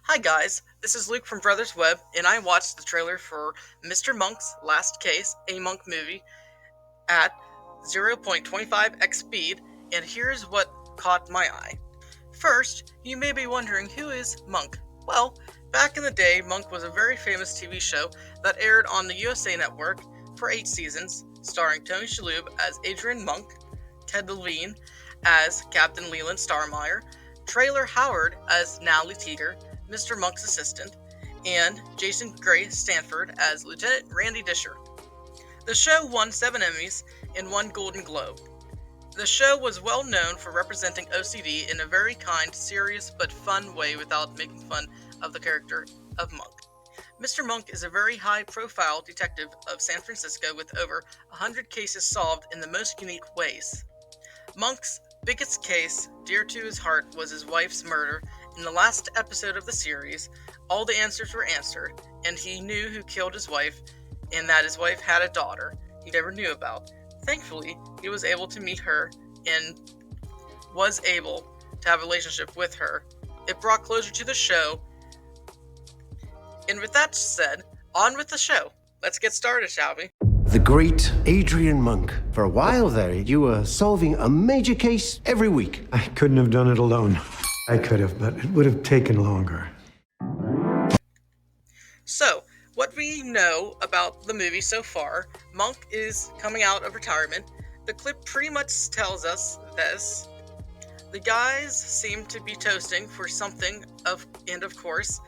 Hi guys, this is Luke from Brothers Web, and I watched the trailer for Mr. Monk's Last Case, a Monk movie, at 0.25x speed, and here's what caught my eye. First, you may be wondering, who is Monk? Well, back in the day, Monk was a very famous TV show that aired on the USA Network for 8 seasons, starring Tony Shalhoub as Adrian Monk, Ted Levine as Captain Leland Starmeyer, Traylor Howard as Natalie Teeter, Mr. Monk's assistant, and Jason Gray-Stanford as Lieutenant Randy Disher. The show won 7 Emmys and 1 Golden Globe. The show was well known for representing OCD in a very kind, serious, but fun way without making fun of the character of Monk. Mr. Monk is a very high-profile detective of San Francisco with over 100 cases solved in the most unique ways. Monk's biggest case, dear to his heart, was his wife's murder. In the last episode of the series, all the answers were answered, and he knew who killed his wife, and that his wife had a daughter he never knew about. Thankfully, he was able to meet her and was able to have a relationship with her. It brought closure to the show. And with that said, on with the show. Let's get started, shall we? The great Adrian Monk. For a while there, you were solving a major case every week. I couldn't have done it alone. I could have, but it would have taken longer. So, what we know about the movie so far, Monk is coming out of retirement. The clip pretty much tells us this. The guys seem to be toasting for something, and of course,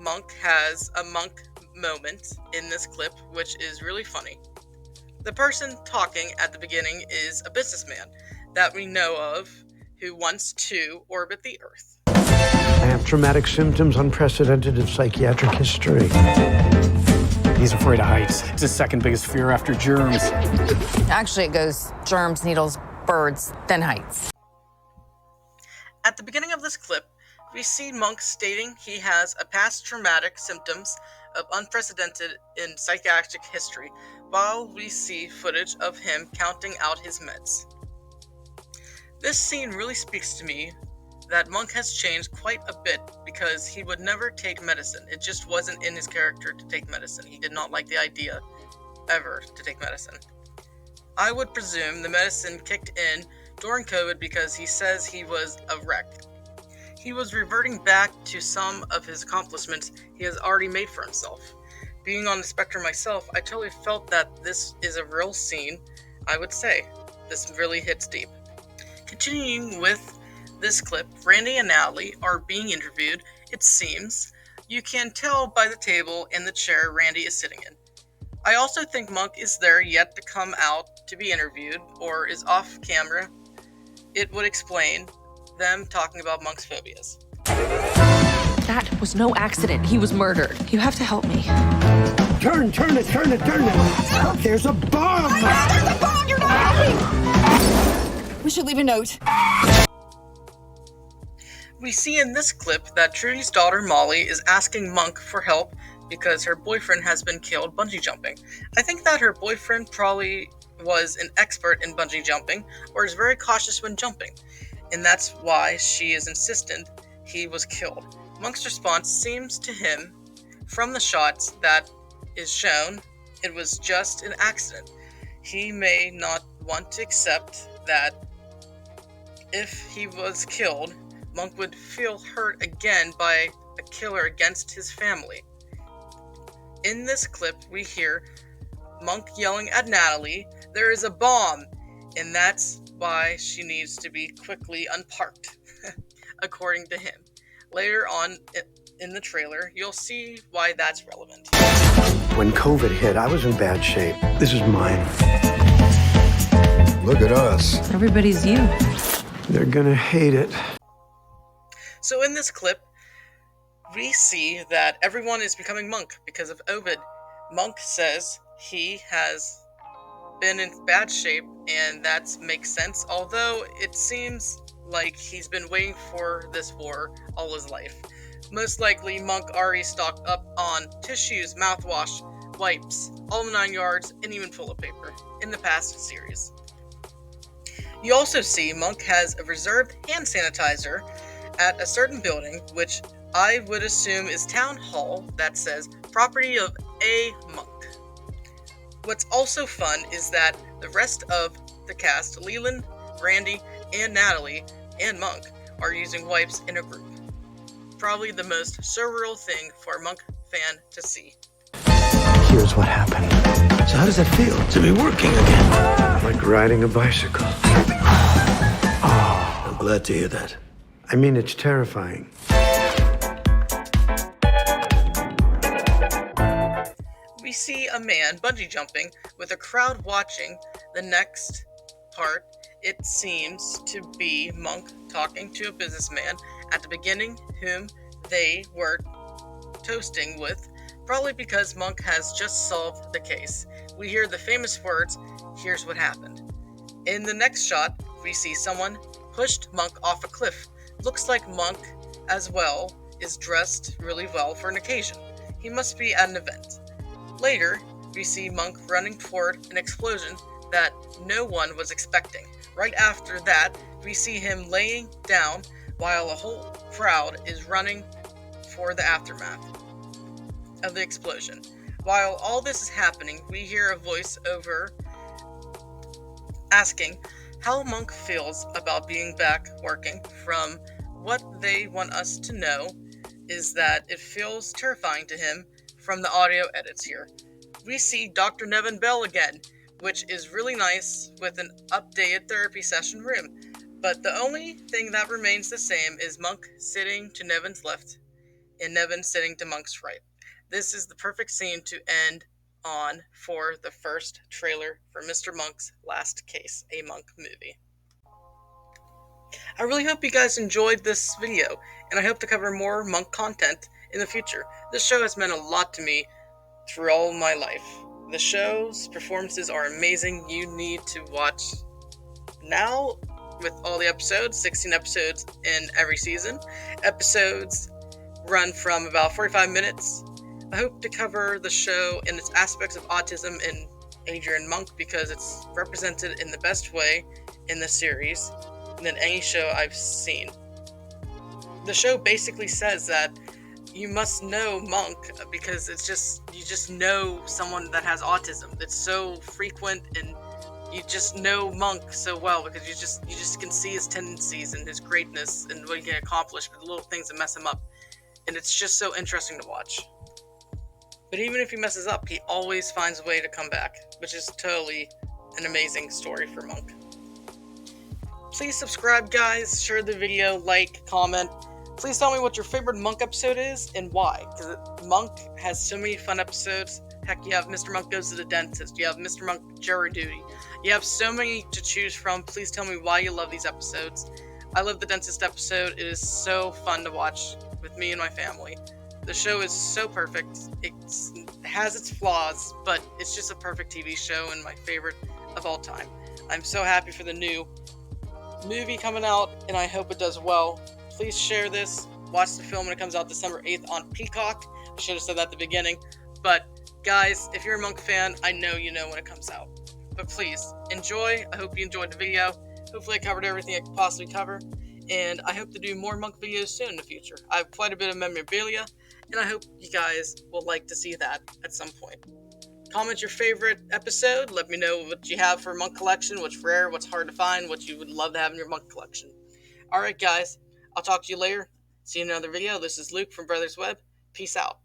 Monk has a Monk moment in this clip, which is really funny. The person talking at the beginning is a businessman that we know of who wants to orbit the Earth. I have traumatic symptoms unprecedented in psychiatric history. He's afraid of heights. It's his second biggest fear after germs. Actually, it goes germs, needles, birds, then heights. At the beginning of this clip, we see Monk stating he has a past traumatic symptoms of unprecedented in psychiatric history, while we see footage of him counting out his meds. This scene really speaks to me that Monk has changed quite a bit because he would never take medicine. It just wasn't in his character to take medicine. He did not like the idea ever to take medicine. I would presume the medicine kicked in during COVID because he says he was a wreck. He was reverting back to some of his accomplishments he has already made for himself. Being on the spectrum myself, I totally felt that this is a real scene. I would say this really hits deep. Continuing with this clip, Randy and Natalie are being interviewed. It seems you can tell by the table and the chair Randy is sitting in. I also think Monk is there yet to come out to be interviewed or is off camera. It would explain them talking about Monk's phobias. That was no accident. He was murdered. You have to help me. Turn it. There's a bomb! There's a bomb! You're not helping! We should leave a note. We see in this clip that Trudy's daughter Molly is asking Monk for help because her boyfriend has been killed bungee jumping. I think that her boyfriend probably was an expert in bungee jumping or is very cautious when jumping, and that's why she is insistent he was killed. Monk's response seems to him, from the shots that is shown, it was just an accident. He may not want to accept that if he was killed, Monk would feel hurt again by a killer against his family. In this clip, we hear Monk yelling at Natalie, "There is a bomb!" and that's why she needs to be quickly unparked, according to him. Later on in the trailer, you'll see why that's relevant. When COVID hit, I was in bad shape. This is mine. Look at us. Everybody's you. They're gonna hate it. So in this clip, we see that everyone is becoming Monk because of Ovid. Monk says he has been in bad shape, and that makes sense, although it seems like he's been waiting for this war all his life. Most likely, Monk already stocked up on tissues, mouthwash, wipes, all the 9 yards, and even toilet paper in the past series. You also see Monk has a reserved hand sanitizer at a certain building, which I would assume is Town Hall, that says property of a monk. What's also fun is that the rest of the cast, Leland, Randy, and Natalie, and Monk, are using wipes in a group. Probably the most surreal thing for a Monk fan to see. Here's what happened. So how does that feel to be working again? Like riding a bicycle. I'm glad to hear that. I mean, it's terrifying. We see a man bungee jumping with a crowd watching. The next part, it seems to be Monk talking to a businessman at the beginning whom they were toasting with, probably because Monk has just solved the case. We hear the famous words, "Here's what happened." In the next shot, we see someone pushed Monk off a cliff. Looks like Monk, as well, is dressed really well for an occasion. He must be at an event. Later, we see Monk running toward an explosion that no one was expecting. Right after that, we see him laying down while a whole crowd is running for the aftermath of the explosion. While all this is happening, we hear a voice over asking how Monk feels about being back working. From what they want us to know is that it feels terrifying to him from the audio edits here. We see Dr. Nevin Bell again, which is really nice with an updated therapy session room. But the only thing that remains the same is Monk sitting to Nevin's left and Nevin sitting to Monk's right. This is the perfect scene to end on for the first trailer for Mr. Monk's Last Case, a Monk movie. I really hope you guys enjoyed this video, and I hope to cover more Monk content in the future. This show has meant a lot to me through all my life. The show's performances are amazing. You need to watch now with all the episodes, 16 episodes in every season. Episodes run from about 45 minutes. I hope to cover the show and its aspects of autism in Adrian Monk because it's represented in the best way in the series than any show I've seen. The show basically says that you must know Monk because you just know someone that has autism. It's so frequent, and you just know Monk so well because you just can see his tendencies and his greatness and what he can accomplish, but the little things that mess him up. And it's just so interesting to watch. But even if he messes up, he always finds a way to come back, which is totally an amazing story for Monk. Please subscribe, guys, share the video, like, comment. Please tell me what your favorite Monk episode is and why, because Monk has so many fun episodes. Heck, you have Mr. Monk Goes to the Dentist, you have Mr. Monk Jury Duty. You have so many to choose from. Please tell me why you love these episodes. I love the dentist episode. It is so fun to watch with me and my family. The show is so perfect. It has its flaws, but it's just a perfect TV show and my favorite of all time. I'm so happy for the new movie coming out, and I hope it does well. Please share this. Watch the film when it comes out December 8th on Peacock. I should have said that at the beginning. But, guys, if you're a Monk fan, I know you know when it comes out. But please, enjoy. I hope you enjoyed the video. Hopefully I covered everything I could possibly cover. And I hope to do more Monk videos soon in the future. I have quite a bit of memorabilia, and I hope you guys will like to see that at some point. Comment your favorite episode. Let me know what you have for Monk collection, what's rare, what's hard to find, what you would love to have in your Monk collection. Alright, guys. I'll talk to you later. See you in another video. This is Luke from Brothers Web. Peace out.